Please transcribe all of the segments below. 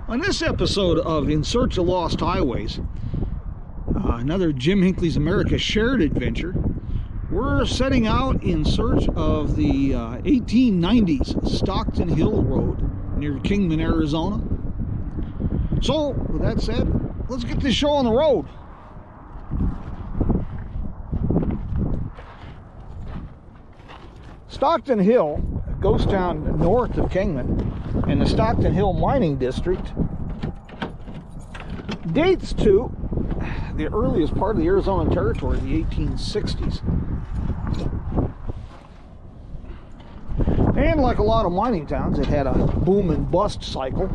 On this episode of In Search of Lost Highways, another Jim Hinckley's America Shared adventure, we're setting out in search of the 1890s Stockton Hill Road near Kingman, Arizona. So, with that said, let's get this show on the road. Stockton Hill goes down north of Kingman in the Stockton Hill Mining District. Dates to the earliest part of the Arizona Territory, the 1860s. And like a lot of mining towns, it had a boom and bust cycle.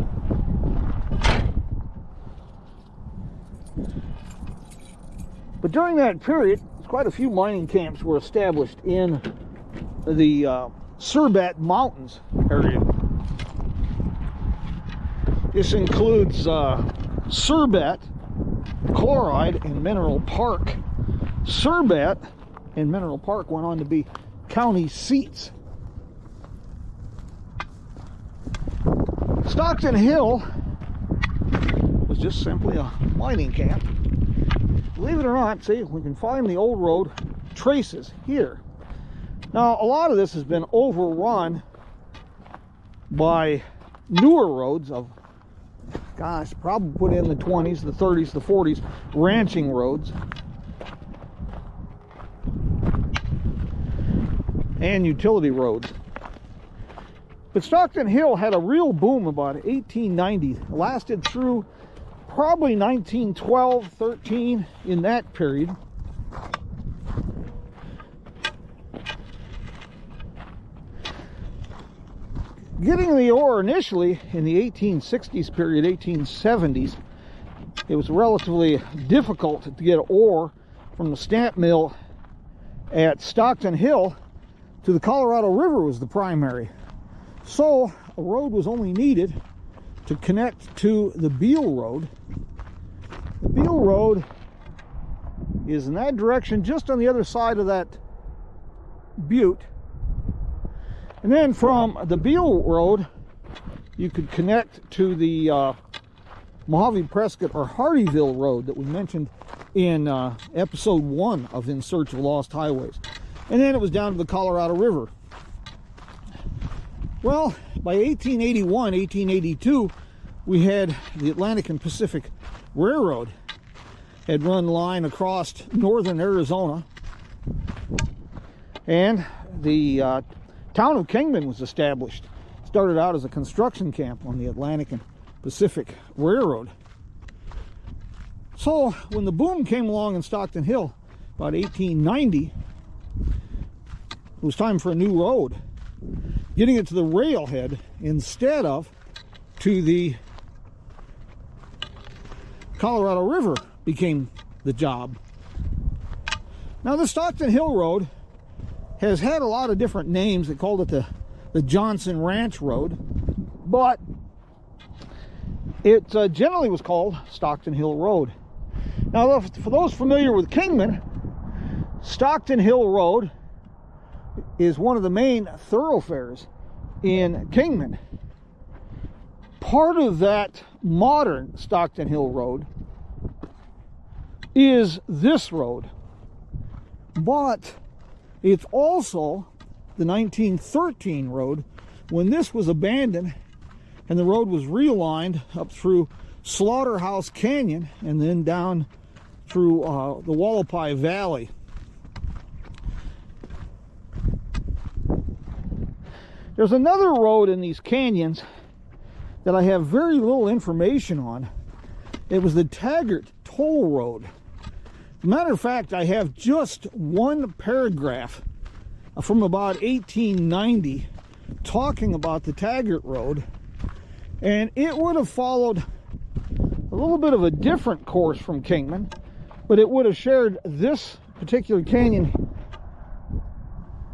But during that period, quite a few mining camps were established in the Cerbat Mountains area. This includes Cerbat, Chloride, and Mineral Park. Cerbat and Mineral Park went on to be county seats. Stockton Hill was just simply a mining camp. Believe it or not, see, we can find the old road traces here. Now, a lot of this has been overrun by newer roads of, gosh, probably put in the 20s, the 30s, the 40s, ranching roads and utility roads. But Stockton Hill had a real boom about 1890, lasted through probably 1912, 13, in that period. Getting the ore initially in the 1860s period, 1870s, it was relatively difficult to get ore from the stamp mill at Stockton Hill to the Colorado River was the primary. So a road was only needed to connect to the Beale Road. The Beale Road is in that direction, just on the other side of that butte. And then from the Beale Road, you could connect to the Mojave Prescott or Hardyville Road that we mentioned in episode 1 of In Search of Lost Highways. And then it was down to the Colorado River. Well, by 1881, 1882, we had the Atlantic and Pacific Railroad had run line across northern Arizona, and the town of Kingman was established. Started out as a construction camp on the Atlantic and Pacific Railroad. So when the boom came along in Stockton Hill about 1890, it was time for a new road. Getting it to the railhead instead of to the Colorado River became the job. Now the Stockton Hill Road has had a lot of different names. They called it the Johnson Ranch Road, but it generally was called Stockton Hill Road. Now, for those familiar with Kingman, Stockton Hill Road is one of the main thoroughfares in Kingman. Part of that modern Stockton Hill Road is this road, but it's also the 1913 road when this was abandoned and the road was realigned up through Slaughterhouse Canyon and then down through the Wallapai Valley. There's another road in these canyons that I have very little information on. It was the Taggart Toll Road. As a matter of fact, I have just one paragraph from about 1890 talking about the Taggart Road, and it would have followed a little bit of a different course from Kingman, but it would have shared this particular canyon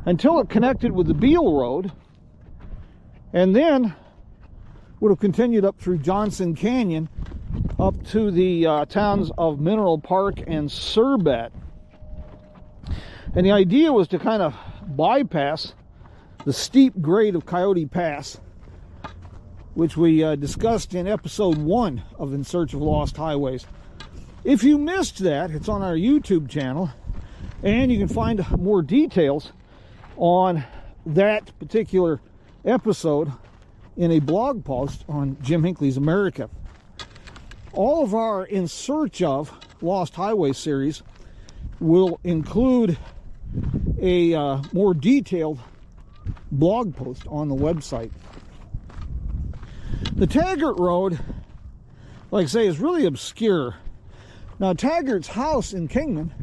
until it connected with the Beale Road, and then would have continued up through Johnson Canyon up to the towns of Mineral Park and Cerbat. And the idea was to kind of bypass the steep grade of Coyote Pass which we discussed in episode 1 of In Search of Lost Highways. If you missed that, it's on our YouTube channel, and you can find more details on that particular episode in a blog post on Jim Hinckley's America. All of our In Search of Lost Highways series will include a more detailed blog post on the website. The Taggart Road, like I say, is really obscure. Now, Taggart's house in Kingman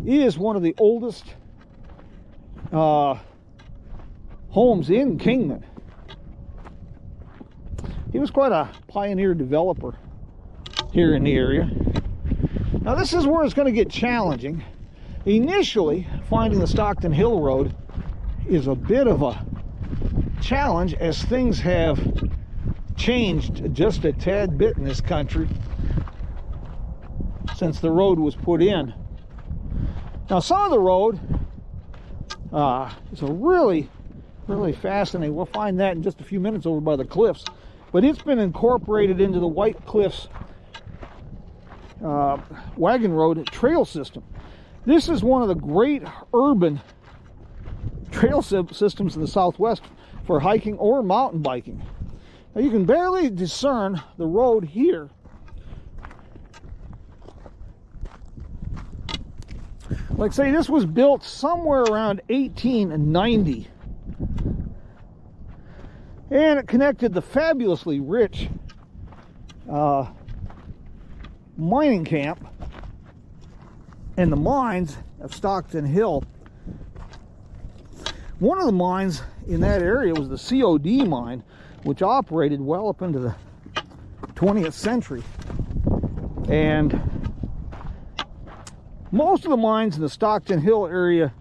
is one of the oldest homes in Kingman. He was quite a pioneer developer here in the area. Now, this is where it's going to get challenging. Initially, finding the Stockton Hill Road is a bit of a challenge, as things have changed just a tad bit in this country since the road was put in. Now, some of the road is a really fascinating. We'll find that in just a few minutes over by the cliffs. But it's been incorporated into the White Cliffs wagon road trail system. This is one of the great urban trail systems in the Southwest for hiking or mountain biking. Now, you can barely discern the road here. Like I say, this was built somewhere around 1890. And it connected the fabulously rich mining camp and the mines of Stockton Hill. One of the mines in that area was the COD mine, which operated well up into the 20th century. And most of the mines in the Stockton Hill area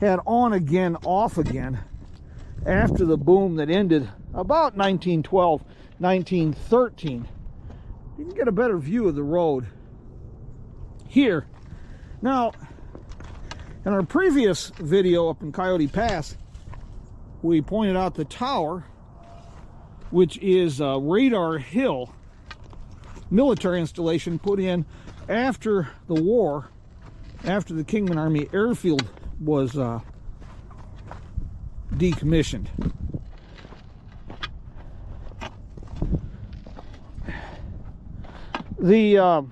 had on again, off again after the boom that ended about 1912, 1913. You can get a better view of the road here. Now, in our previous video up in Coyote Pass, we pointed out the tower, which is a Radar Hill military installation put in after the war, after the Kingman Army Airfield was decommissioned. The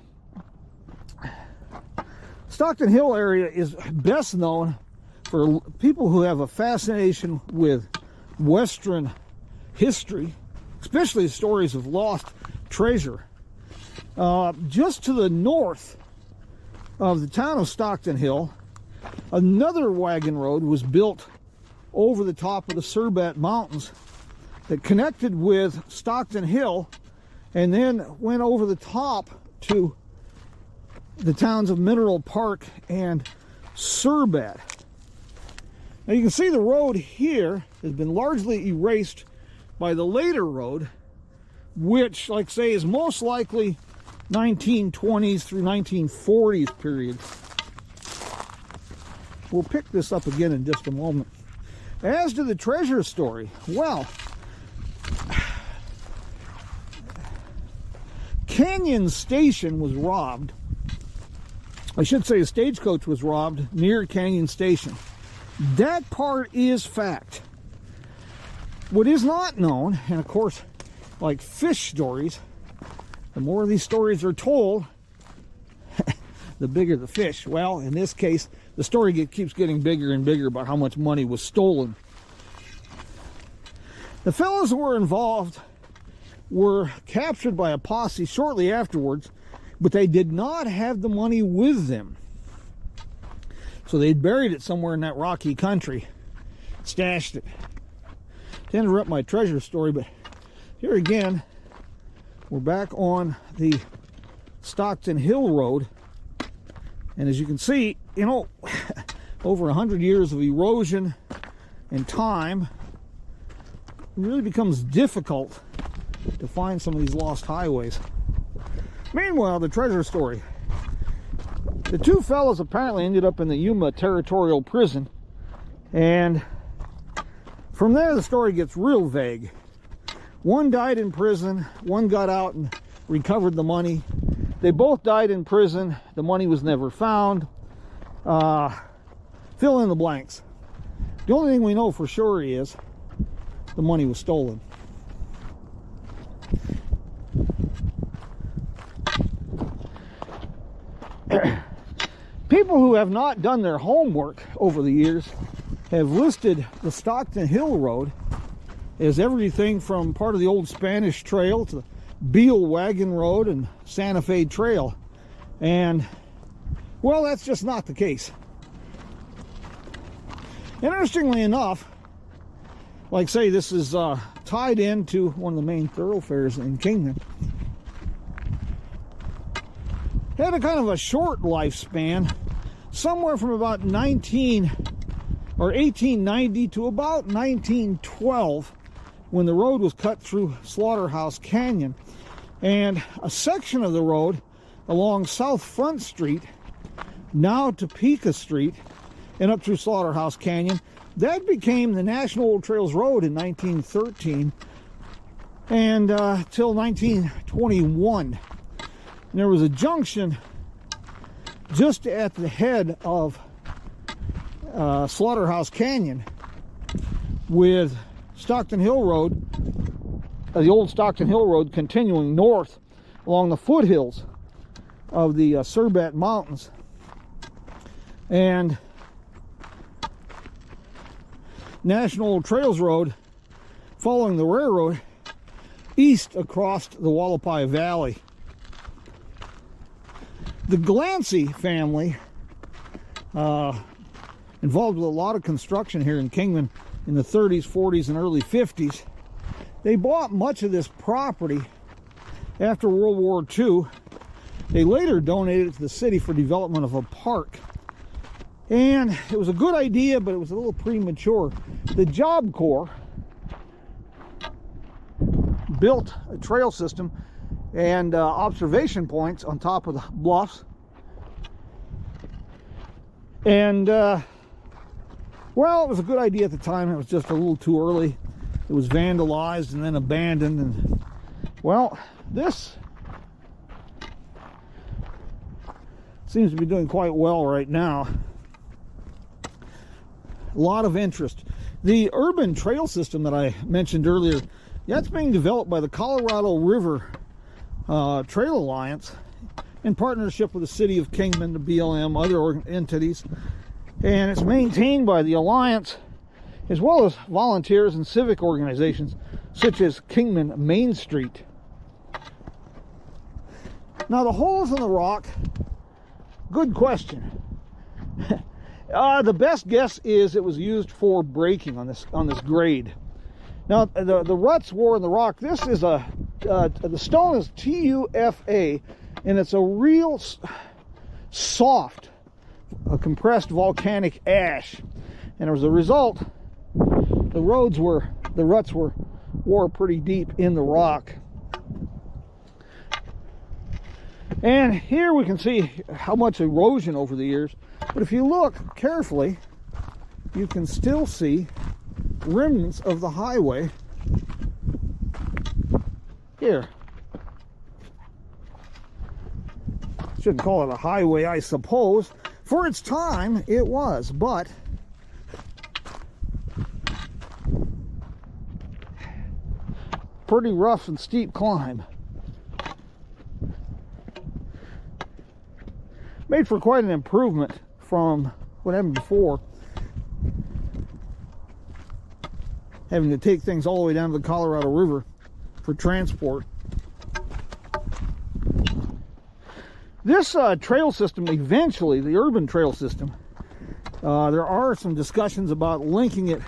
Stockton Hill area is best known for people who have a fascination with Western history, especially stories of lost treasure. Just to the north of the town of Stockton Hill, another wagon road was built over the top of the Cerbat Mountains that connected with Stockton Hill and then went over the top to the towns of Mineral Park and Cerbat. Now, you can see the road here has been largely erased by the later road, which, like I say, is most likely 1920s through 1940s period. We'll pick this up again in just a moment. As to the treasure story, well, Canyon Station was robbed. I should say a stagecoach was robbed near Canyon Station. That part is fact. What is not known, and of course, like fish stories, the more these stories are told, the bigger the fish. Well, in this case, the story keeps getting bigger and bigger about how much money was stolen. The fellows who were involved were captured by a posse shortly afterwards, but they did not have the money with them. So they'd buried it somewhere in that rocky country, stashed it. To interrupt my treasure story, but here again, we're back on the Stockton Hill Road. And as you can see, you know, over 100 years of erosion and time, it really becomes difficult to find some of these lost highways. Meanwhile, the treasure story. The two fellows apparently ended up in the Yuma Territorial Prison, and from there the story gets real vague. One died in prison, one got out and recovered the money. They both died in prison. The money was never found. Fill in the blanks. The only thing we know for sure is the money was stolen. People who have not done their homework over the years have listed the Stockton Hill Road as everything from part of the old Spanish Trail to the Beale Wagon Road and Santa Fe Trail. And, well, that's just not the case. Interestingly enough, like say this is tied into one of the main thoroughfares in Kingman. It had a kind of a short lifespan, somewhere from about 1890 to about 1912, when the road was cut through Slaughterhouse Canyon. And a section of the road along South Front Street, now Topeka Street, and up through Slaughterhouse Canyon, that became the National Old Trails Road in 1913 and till 1921. And there was a junction just at the head of Slaughterhouse Canyon with Stockton Hill Road, the old Stockton Hill Road, continuing north along the foothills of the Cerbat Mountains. And National Old Trails Road following the railroad east across the Wallapai Valley. The Glancy family, involved with a lot of construction here in Kingman in the 30s, 40s, and early 50s, they bought much of this property after World War II. They later donated it to the city for development of a park. And it was a good idea, but it was a little premature. The Job Corps built a trail system and observation points on top of the bluffs. And, well, it was a good idea at the time. It was just a little too early. It was vandalized and then abandoned. And, well, this seems to be doing quite well right now. A lot of interest. The urban trail system that I mentioned earlier, that's being developed by the Colorado River Trail Alliance in partnership with the city of Kingman, the BLM, other entities, and it's maintained by the Alliance as well as volunteers and civic organizations such as Kingman Main Street. Now the holes in the rock, good question. The best guess is it was used for braking on this grade. Now the ruts were in the rock. This is the stone is TUFA, and it's a real soft, compressed volcanic ash. And as a result, the ruts wore pretty deep in the rock. And here we can see how much erosion over the years. But if you look carefully, you can still see remnants of the highway here. Shouldn't call it a highway, I suppose. For its time, it was, but pretty rough and steep climb. Made for quite an improvement from what happened before, having to take things all the way down to the Colorado River for transport. This trail system, eventually, the urban trail system, there are some discussions about linking it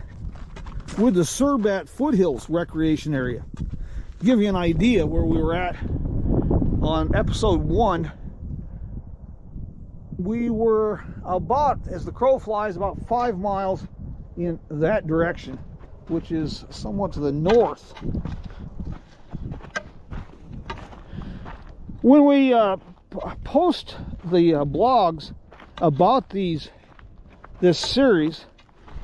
with the Cerbat Foothills Recreation Area. To give you an idea where we were at on episode 1, we were about, as the crow flies, about 5 miles in that direction, which is somewhat to the north. When we post the blogs about this series,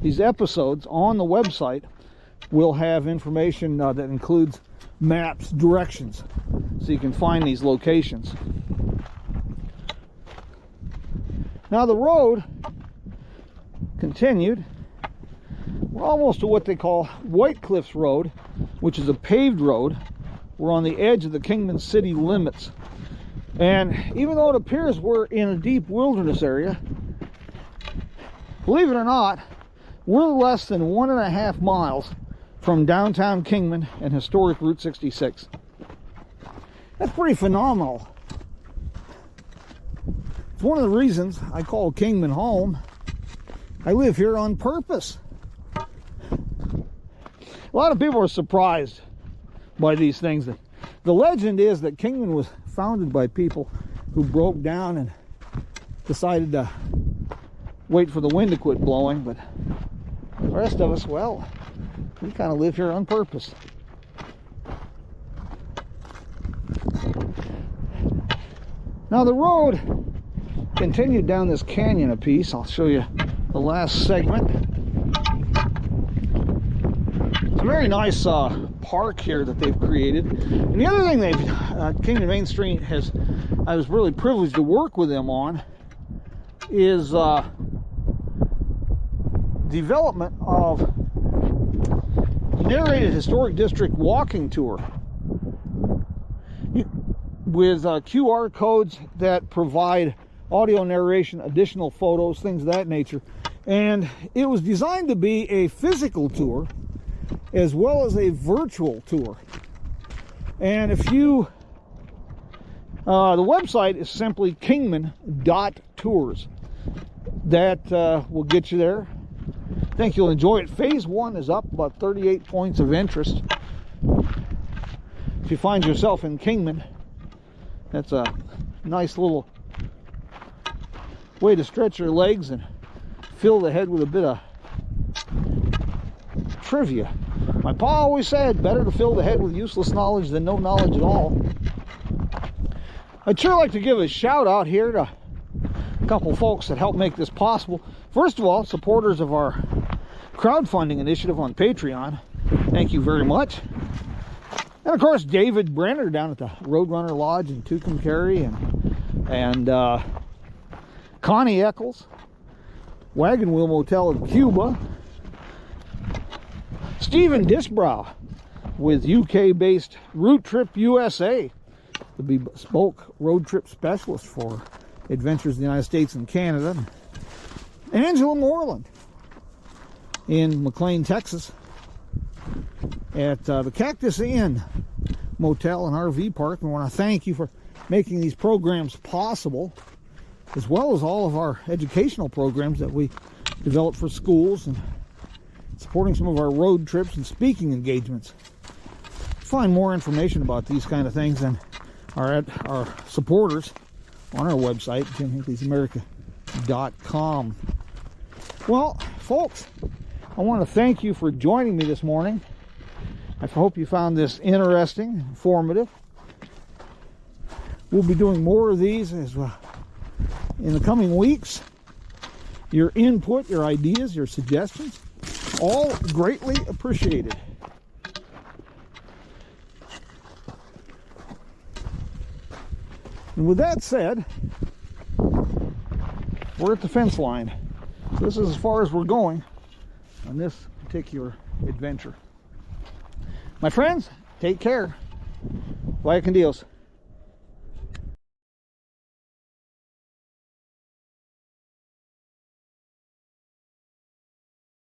these episodes on the website, we'll have information that includes maps, directions, so you can find these locations. Now the road continued. We're almost to what they call White Cliffs Road, which is a paved road. We're on the edge of the Kingman city limits. And even though it appears we're in a deep wilderness area, believe it or not, we're less than 1.5 miles from downtown Kingman and historic Route 66. That's pretty phenomenal. It's one of the reasons I call Kingman home. I live here on purpose. A lot of people are surprised by these things. The legend is that Kingman was founded by people who broke down and decided to wait for the wind to quit blowing, but the rest of us, well, we kind of live here on purpose. Now the road continued down this canyon a piece. I'll show you the last segment. It's a very nice park here that they've created. And the other thing Kingman Main Street I was really privileged to work with them on, is development of narrated historic district walking tour with QR codes that provide audio narration, additional photos, things of that nature. And it was designed to be a physical tour as well as a virtual tour. And if you the website is simply kingman.tours. That will get you there. I think you'll enjoy it. Phase 1 is up, about 38 points of interest. If you find yourself in Kingman, that's a nice little way to stretch your legs and fill the head with a bit of trivia. My pa always said, better to fill the head with useless knowledge than no knowledge at all. I'd sure like to give a shout out here to a couple folks that helped make this possible. First of all, supporters of our crowdfunding initiative on Patreon. Thank you very much. And of course, David Brenner down at the Roadrunner Lodge in Tucumcari, and Connie Eccles, Wagon Wheel Motel in Cuba, Stephen Disbrow with UK-based Route Trip USA, the bespoke road trip specialist for adventures in the United States and Canada. Angela Moreland in McLean, Texas, at the Cactus Inn Motel and RV Park. We want to thank you for making these programs possible, as well as all of our educational programs that we develop for schools, and supporting some of our road trips and speaking engagements. Find more information about these kind of things and our supporters on our website, JimHinckley'sAmerica.com. Well, folks, I want to thank you for joining me this morning. I hope you found this interesting, informative. We'll be doing more of these as well in the coming weeks. Your input, your ideas, your suggestions, all greatly appreciated. And with that said, we're at the fence line. This is as far as we're going on this particular adventure. My friends, take care. Vaya con Dios.